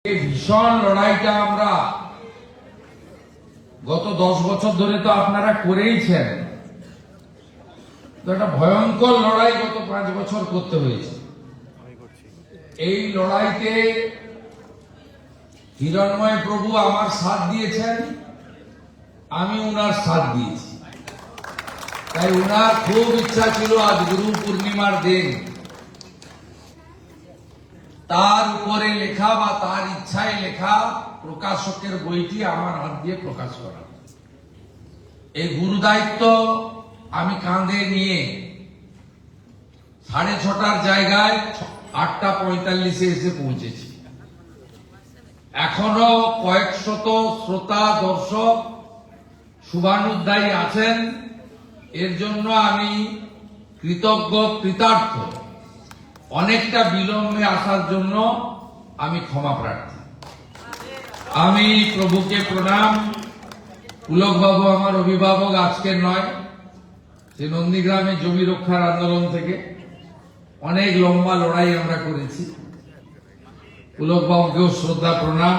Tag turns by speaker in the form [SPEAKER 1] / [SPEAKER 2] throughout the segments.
[SPEAKER 1] এই ভীষণ লড়াইটা আমরা গত 10 বছর ধরে তো আপনারা করেইছেন। একটা ভয়ঙ্কর লড়াই গত 5 বছর করতে হয়েছে। এই লড়াইতে হিরণময় প্রভু আমার সাথ দিয়েছেন, আমি উনার সাথ দিয়েছি। তাই উনার খুব ইচ্ছা ছিল আজ গুরু পূর্ণিমার দিন তার উপরে লেখা বা তার ইচ্ছায় লেখা প্রকাশকের বইটি আমার হাত দিয়ে প্রকাশ করা। এই গুরু দায়িত্ব আমি কাঁধে নিয়ে 6:30টার জায়গায় 8:45-এ এসে পৌঁছেছি। এখনো কয়েকশত শ্রোতা দর্শক শুভানুধ্যায়ী আছেন, এর জন্য আমি কৃতজ্ঞ কৃতার্থ। অনেকটা বিলম্বে আসার জন্য আমি ক্ষমা প্রার্থী। আমি প্রভুকে প্রণাম। পুলকবাবু আমার অভিভাবক আজকের নয়, সে নন্দীগ্রামে জমি রক্ষার আন্দোলন থেকে অনেক লম্বা লড়াই আমরা করেছি। পুলকবাবুকেও শ্রদ্ধা প্রণাম।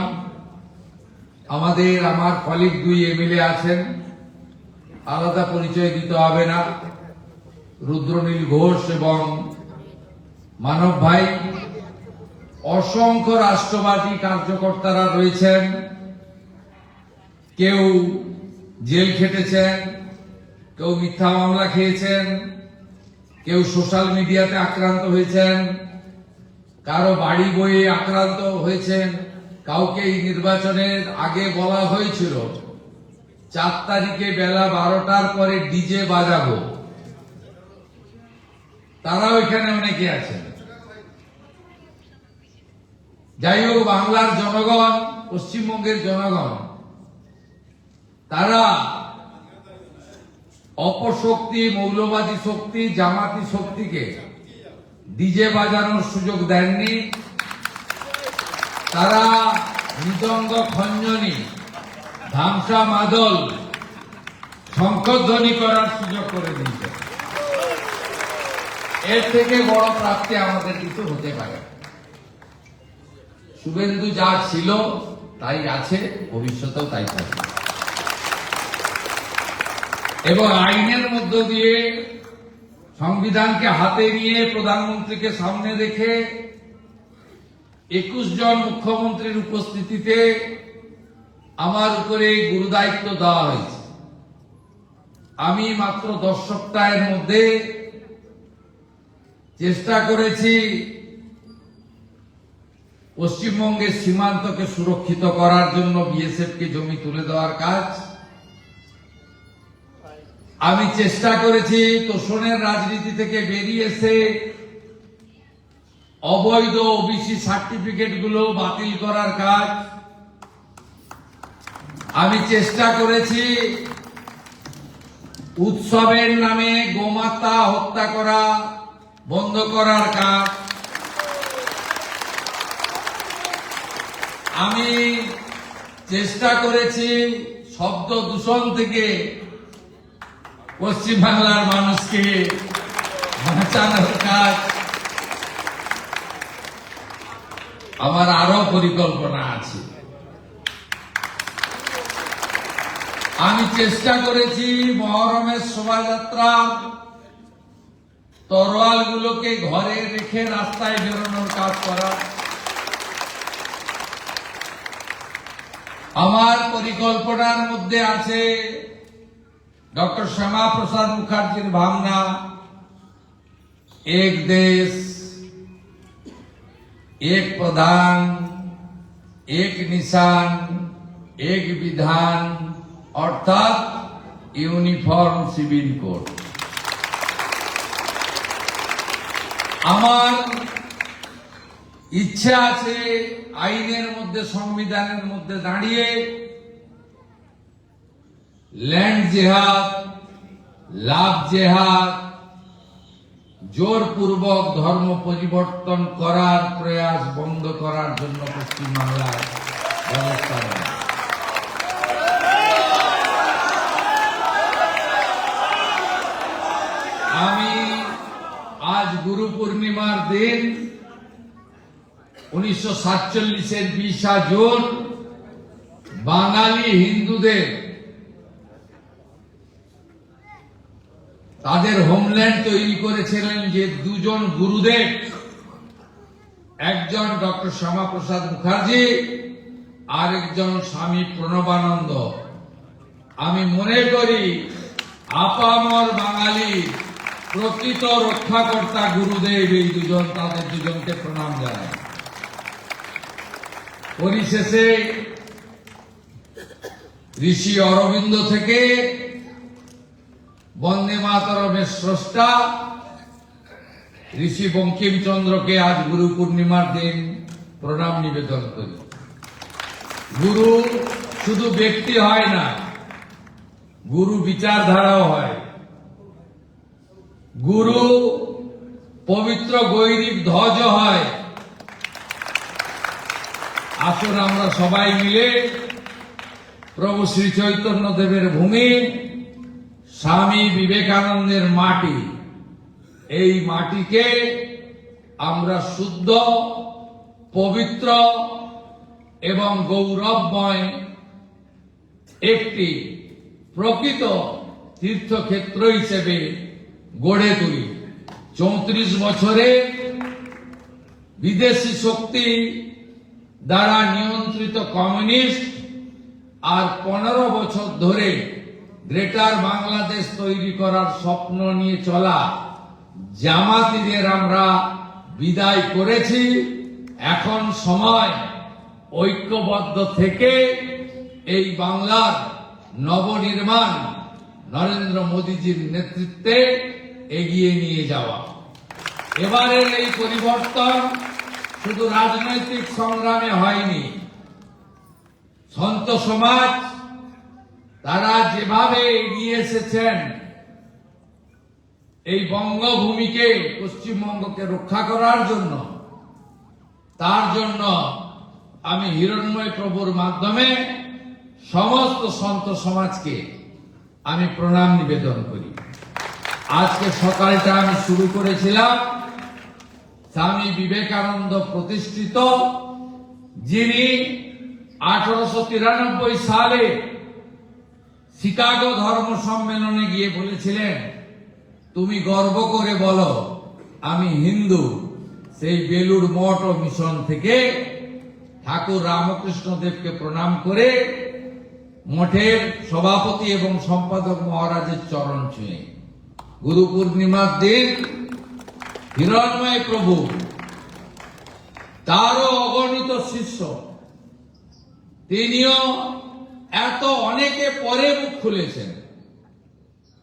[SPEAKER 1] আমার কলিগ 2 এমএলএ আছেন, আলাদা পরিচয় দিতে হবে না, রুদ্রনীল ঘোষ এবং মানব ভাই। অসংখ্য রাষ্ট্রবাদী কার্যকর্তারা রয়েছেন, কেউ জেল খেটেছেন, কেউ মিথ্যা মামলা খেয়েছেন, কেউ সোশ্যাল মিডিয়াতে আক্রান্ত হয়েছেন, কারো বাড়ি বইয়ে আক্রান্ত হয়েছেন। কাউকে এই নির্বাচনের আগে বলা হয়েছিল 4 তারিখে বেলা 12টার পরে ডিজে বাজাবো, তারাও এখানে অনেকে আছেন। যাই হোক, বাংলার জনগণ, পশ্চিমবঙ্গের জনগণ, তারা অপশক্তি, মৌলবাদী শক্তি, জামাতি শক্তিকে ডিজে বাজানোর সুযোগ দেননি। তারা মৃদঙ্গ, খঞ্জনি, ধামসা, মাদল, শঙ্খধ্বনি করার সুযোগ করে দিয়েছে। এর থেকে বড় প্রাপ্তি আমাদের কিছু হতে পারে। শুভেন্দু যা ছিল তাই আছে, ভবিষ্যতেও তাই থাকবে। এবং আইনের মধ্য দিয়ে সংবিধানকে হাতে নিয়ে প্রধানমন্ত্রীকে সামনে রেখে 21 জন মুখ্যমন্ত্রীর উপস্থিতিতে আমার উপরে গুরু দায়িত্ব দেওয়া হয়েছে। আমি মাত্র 10 সপ্তাহের মধ্যে চেষ্টা করেছি পশ্চিমবঙ্গের সীমান্তকে সুরক্ষিত করার জন্য বিএসএফকে জমি তুলে দেওয়ার কাজ। আমি চেষ্টা করেছি তোষণের রাজনীতি থেকে বেরিয়ে এসে অবৈধ ওবিসি সার্টিফিকেট গুলো বাতিল করার কাজ। আমি চেষ্টা করেছি উৎসবের নামে গোমাতা হত্যা করা বন্ধ করার কাজ। আমি চেষ্টা করেছি শব্দ দূষণ থেকে পশ্চিমবাংলার মানুষকে বাঁচানোর কাজ। আমার আরো পরিকল্পনা আছে। আমি চেষ্টা করেছি মহরমের শোভাযাত্রা তরোয়ালগুলোকে ঘরে রেখে রাস্তায় বেরোনোর কাজ করা। আমার পরিকল্পনার মধ্যে আছে ডক্টর শ্যামা প্রসাদ মুখার্জির ভাবনা, এক দেশ এক প্রধান, এক নিশান, এক বিধান, অর্থাৎ ইউনিফর্ম সিভিল কোড। আমার ইচ্ছা আছে আইনের মধ্যে, সংবিধানের মধ্যে দাঁড়িয়ে ল্যান্ড জেহাদ, লাভ জেহাদ, জোরপূর্বক ধর্ম পরিবর্তন করার প্রয়াস বন্ধ করার জন্য পশ্চিমবাংলায় ব্যবস্থা নেয়। আমি আজ গুরু পূর্ণিমার দিন 1947 1947-এর 20 জুন বাঙালি হিন্দুদের তাদের হোমল্যান্ড তৈরি করেছিলেন যে দুজন গুরুদেব, একজন ডক্টর শ্যামাপ্রসাদ মুখার্জি, আরেকজন স্বামী প্রণবানন্দ। আমি মনে করি আপামর বাঙালি প্রকৃত রক্ষাকর্তা গুরুদেব এই দুজন, তাদের দুজনকে প্রণাম জানাই। পরিশেষে ঋষি অরবিন্দ থেকে বন্দে মাতরমের স্রষ্টা ঋষি বঙ্কিমচন্দ্রকে আজ গুরু পূর্ণিমার দিন প্রণাম নিবেদন করি। গুরু শুধু ব্যক্তি হয় না, গুরু বিচারধারাও হয়। গুরু পবিত্র গৈরিক ধ্বজ হয়। আসুন আমরা সবাই মিলে প্রভু শ্রী চৈতন্য দেবের ভূমি, স্বামী বিবেকানন্দের মাটি, এই মাটিকে আমরা শুদ্ধ, পবিত্র এবং গৌরবময় একটি প্রকৃত তীর্থক্ষেত্র হিসেবে গড়ে তুলি। 34 বছরে বিদেশি শক্তি দ্বারা নিয়ন্ত্রিত কমিউনিস্ট আর 15 বছর ধরে গ্রেটার বাংলাদেশ তৈরি করার স্বপ্ন নিয়ে চলা জামাতিদের আমরা বিদায় করেছি। এখন সময় ঐক্যবদ্ধ থেকে এই বাংলার নবনির্মাণ নরেন্দ্র মোদীজির নেতৃত্বে এগিয়ে নিয়ে যাওয়া। এবারের এই পরিবর্তন শুধু রাজনৈতিক সংগ্রামে হয়নি। সন্ত সমাজ তারা যেভাবে এগিয়ে এসেছেন এই বঙ্গভূমিকে, পশ্চিমবঙ্গকে রক্ষা করার জন্য, তার জন্য আমি হিরণ্ময় প্রভুর মাধ্যমে সমস্ত সন্ত সমাজকে আমি প্রণাম নিবেদন করি। আজকে সকালটা আমি শুরু করেছিলাম স্বামী বিবেকানন্দ প্রতিষ্ঠিত, যিনি 1893 সালে শিকাগো ধর্ম সম্মেলনে গিয়ে বলেছিলেন, তুমি গর্ব করে বলো আমি হিন্দু। সেই বেলুড় মঠ ও মিশন থেকে ঠাকুর রামকৃষ্ণ দেবকে প্রণাম করে মঠের সভাপতি এবং সম্পাদক মহারাজের চরণ ছুঁয়ে গুরু পূর্ণিমার দিন হিরণ্ময় প্রভু, তারও অগণিত শিষ্য, তিনিও এত অনেকে পরে মুখ খুলেছেন,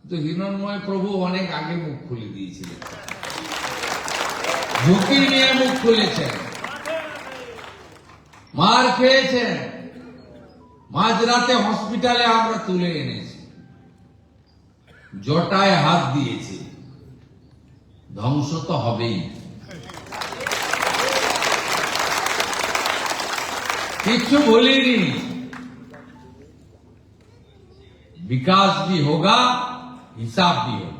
[SPEAKER 1] তো হিরণ্ময় প্রভু অনেক আগে মুখ খুলে দিয়েছিলেন, ঝুঁকি নিয়ে মুখ খুলেছেন, মার খেয়েছেন, মাঝরাতে হসপিটালে আমরা তুলে এনেছি, জটায় হাত দিয়েছি। ধ্বংস তো হবেই, किच्छु बोलेगी नहीं। विकास भी होगा, हिसाब भी होगा।